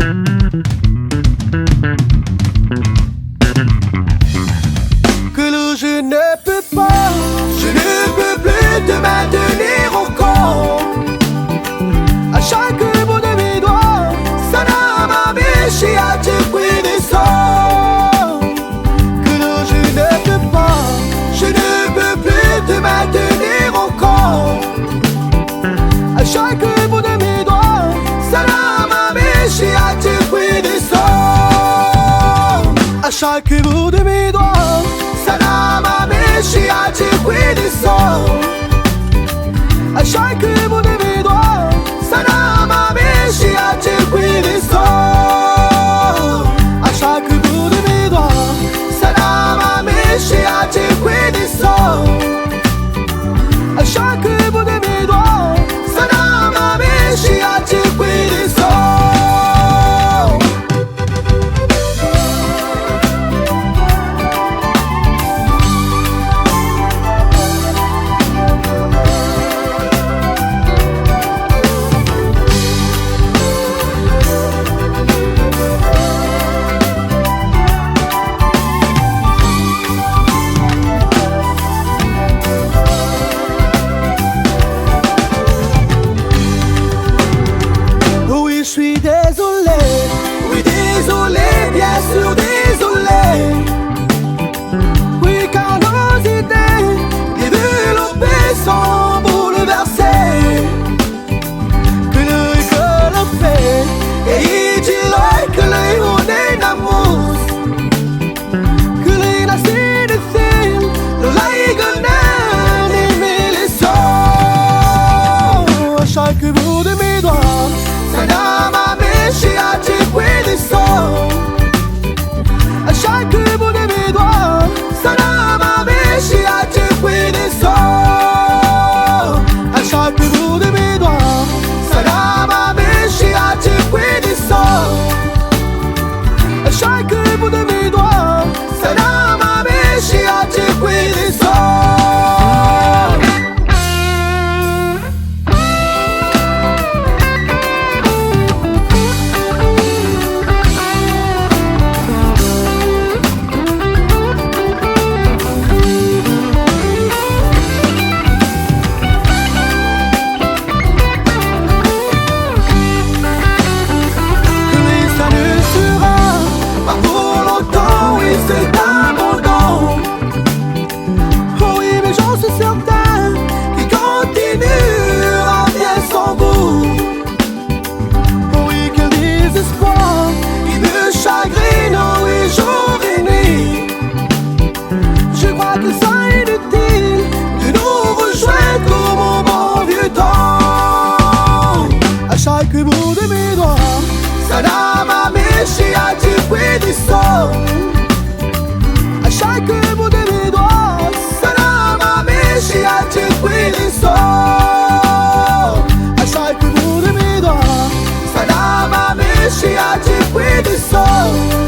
Que l'eau je ne peux pas, je ne peux plus te maintenir au corps. À chaque bout de mes doigts, ça n'a m'a méché à te brûler sort. Que l'eau je ne peux pas, je ne peux plus te maintenir au corps. À chaque bout de mes doigts, ça n'a m'a méché à te brûler sort. À chaque bout de mes doigts, ça n'a m'a méché à te brûler sort. À chaque bout de mes doigts, ça n'a m'a méché à te brûler sort. À chaque bout de mes doigts, ça n'a m'a méché à te brûler sort. À chaque bout de mes doigts, ça n'a m'a méché à te brûler sort. Je suis désolé, oui désolé, bien sûr désolé. Oui car nos idées développées sont bouleversées. Que le fait, et dis-le que l'œil on est d'amour. Que les nacés de film, le laïgonan aimer les sons. À chaque bout de mes doigts, ça n'a m'a méché à te brûler sort. À chaque bout de mes doigts, ça n'a m'a méché à te brûler sort. À chaque bout de mes doigts, ça n'a m'a méché à te brûler sort. À chaque bout de mes doigts, ça n'a m'a méché à te brûler sort. C'est abondant. Oh oui, mais j'en suis certain qu'il continuera bien son bout. Oh oui, quel désespoir, il me chagrine, oh oui, jour et nuit. Je crois qu'il serait inutile de nous rejoindre comme au bon vieux temps. À chaque bout de mes doigts, ça n'a m'a méché à te brûler sort. À chaque bout de mes doigts, ça n'a m'a méché à te brûler sort. À chaque bout de mes doigts, ça n'a m'a méché à te brûler sort.